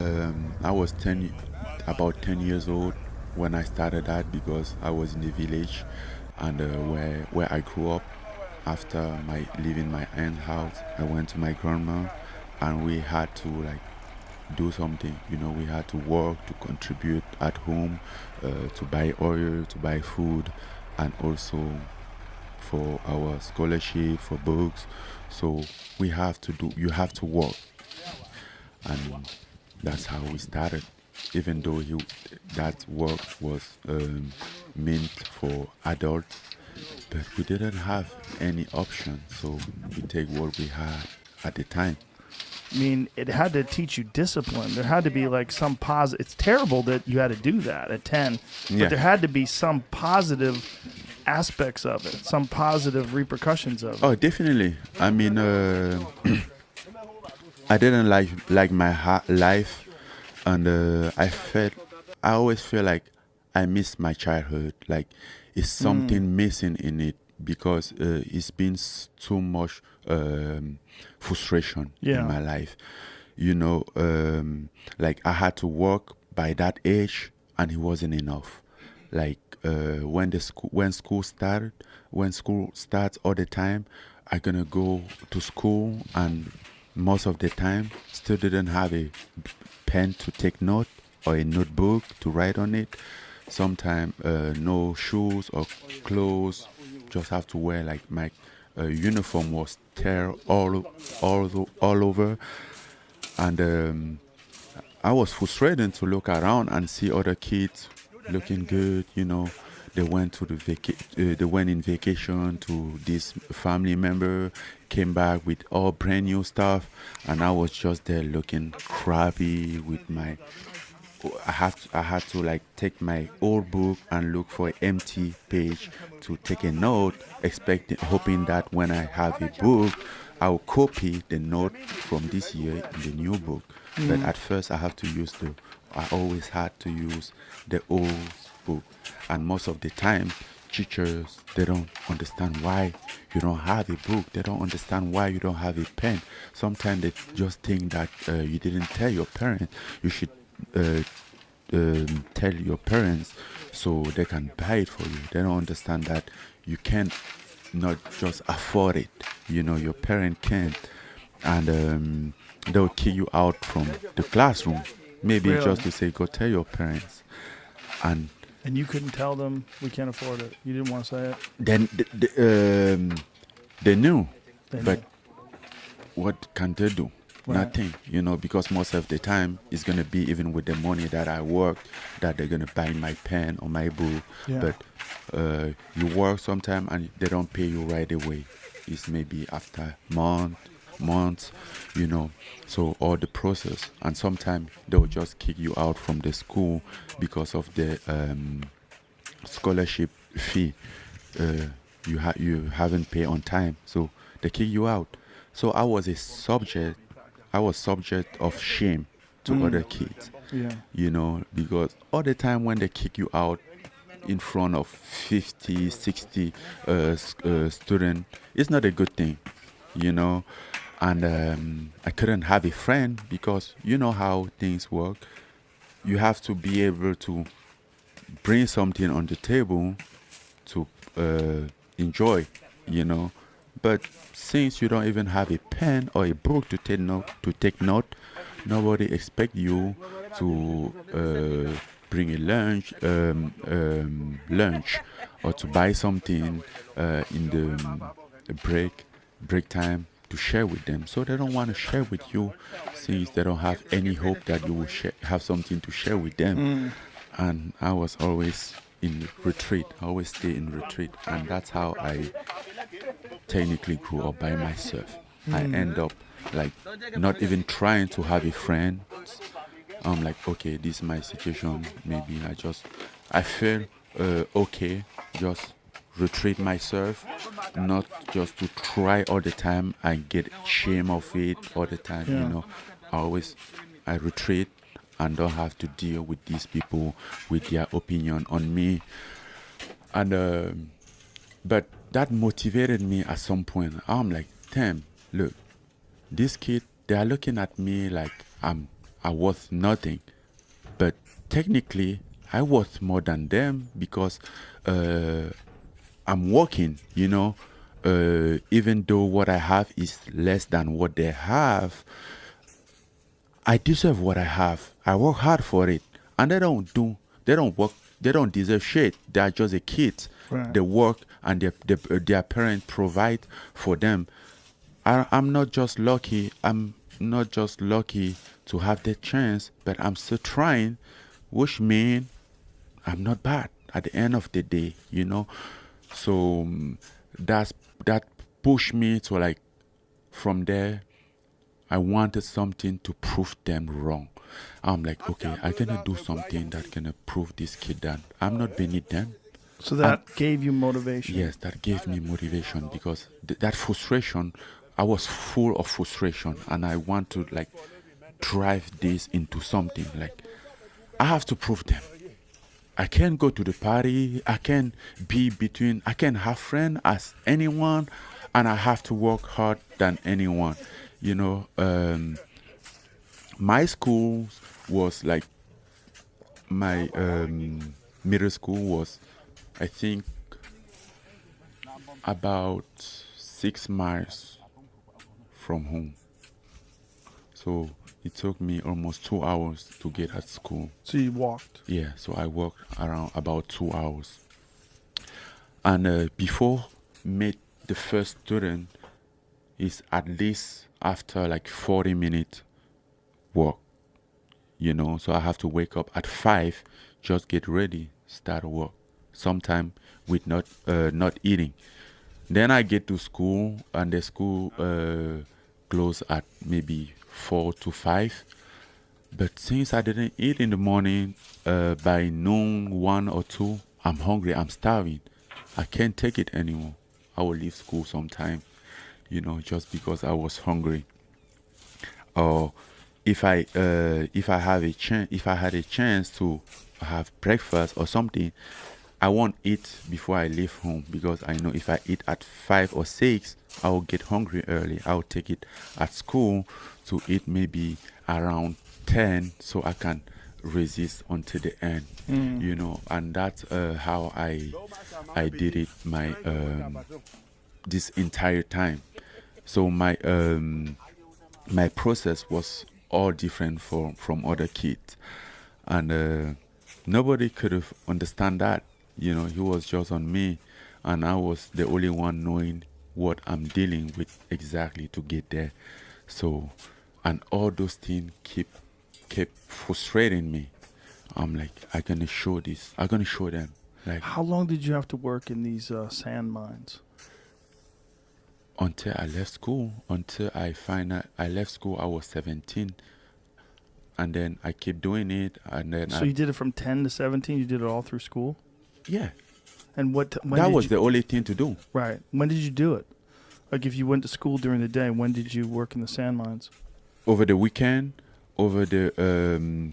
I was about 10 years old when I started that because I was in the village and where I grew up. After my leaving my aunt's house, I went to my grandma, and we had to like do something. We had to work to contribute at home, to buy oil, to buy food, and also for our scholarship, for books. So you have to work, and that's how we started. Even though that work was meant for adults, but we didn't have any option, so we take what we had at the time. I mean, it had to teach you discipline. There had to be like some positive. It's terrible that you had to do that at 10, but Yeah. there had to be some positive aspects of it, some positive repercussions of Oh, it. definitely. I mean, I didn't like my life, and I always feel like I miss my childhood. Like it's something missing in it because it's been too much frustration Yeah. in my life. Like I had to work by that age, and it wasn't enough. Like when school starts all the time, I gonna go to school, and most of the time still didn't have a pen to take note or a notebook to write on it. Sometimes no shoes or clothes, just have to wear like my uniform was tear all over, and I was frustrated to look around and see other kids looking good. They went to they went in vacation to this family member, came back with all brand new stuff, and I was just there looking crappy with my. I had to like take my old book and look for an empty page to take a note, hoping that when I have a book, I'll copy the note from this year in the new book. But at first, I always had to use the old book, and most of the time, teachers, they don't understand why you don't have a book. They don't understand why you don't have a pen. Sometimes they just think that you didn't tell your parents. You should uh, tell your parents so they can buy it for you. They don't understand that you can't not just afford it. Your parent can't, and they'll kick you out from the classroom. Maybe Really? just to say, go tell your parents, and And you couldn't tell them we can't afford it. You didn't want to say it. then they knew, They but knew. what can they do? Right. Nothing, because most of the time it's gonna be even with the money that I worked that they're gonna buy my pen or my book. Yeah. But you work sometime and they don't pay you right away. It's maybe after months, So all the process, and sometimes they'll just kick you out from the school because of the scholarship fee. Uh, you haven't paid on time, so they kick you out. So I was subject of shame to other kids, Yeah. because all the time when they kick you out in front of 50, 60 students, it's not a good thing, you know. And I couldn't have a friend because you know how things work. You have to be able to bring something on the table to enjoy, you know. But since you don't even have a pen or a book to take note, nobody expect you to bring a lunch or to buy something in the break time to share with them. So they don't want to share with you since they don't have any hope that you will have something to share with them. And I was always in retreat. I always stay in retreat, and that's how I technically grew up by myself. I end up like not even trying to have a friend. I'm like, okay, this is my situation. Maybe I feel okay, just retreat myself, not just to try all the time and get shame of it all the time. Yeah. I always I retreat and don't have to deal with these people with their opinion on me. And but that motivated me at some point. I'm like, damn, look, this kid, they are looking at me like I worth nothing. But technically, I worth more than them because I'm working, even though what I have is less than what they have, I deserve what I have. I work hard for it. And they don't work, they don't deserve shit. They are just a kid. Right. They work and their parents provide for them. I'm not just lucky. I'm not just lucky to have that chance, but I'm still trying, which means I'm not bad at the end of the day, So that pushed me to like, from there, I wanted something to prove them wrong. I'm like, okay, I'm gonna do something that's gonna prove this kid that I'm not beneath them. So that gave you motivation. Yes, that gave me motivation because that frustration, I was full of frustration, and I want to like drive this into something. Like, I have to prove them. I can't go to the party. I can have friends as anyone, and I have to work hard than anyone. My school was like, my middle school was, I think, about 6 miles from home. So it took me almost 2 hours to get at school. So you walked. Yeah, so I walked around about 2 hours. And before meet the first student is at least after like 40 minutes walk, So I have to wake up at 5, just get ready, start work. Sometime with not eating. Then I get to school, and the school close at maybe 4 to 5. But since I didn't eat in the morning, by noon, 1 or 2, I'm hungry, I'm starving. I can't take it anymore. I will leave school sometime, just because I was hungry. Or if I had a chance to have breakfast or something, I won't eat before I leave home, because I know if I eat at 5 or 6, I will get hungry early. I will take it at school to eat maybe around 10, so I can resist until the end, And that's how I did it this entire time. So my process was all different from other kids, and nobody could have understand that. He was just on me, and I was the only one knowing what I'm dealing with exactly to get there. So, and all those things kept frustrating me. I'm like, I'm gonna show them. Like, how long did you have to work in these sand mines? Until I left school. Until I left school, I was 17. And then I kept doing it. And then you did it from 10 to 17? You did it all through school? Yeah. And when that was the only thing to do. Right. When did you do it? Like, if you went to school during the day, when did you work in the sand mines? Over the weekend, over the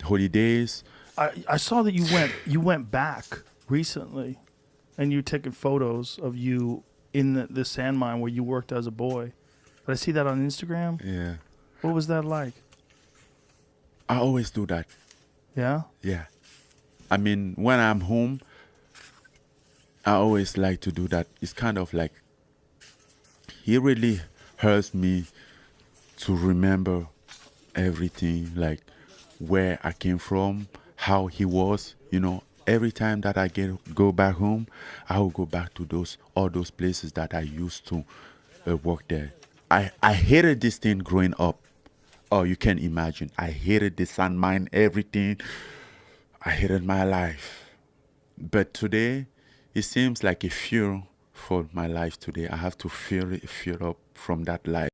holidays. I saw that you went back recently, and you're taking photos of you in the sand mine where you worked as a boy. Did I see that on Instagram? Yeah. What was that like? I always do that. Yeah? Yeah. I mean, when I'm home, I always like to do that. It's kind of like, it really hurts me to remember everything, like where I came from, how he was, Every time that I go back home, I will go back to all those places that I used to work there. I hated this thing growing up. Oh, you can imagine. I hated the sand mine, everything. I hated my life. But today, it seems like a fuel for my life today. I have to fill up from that life.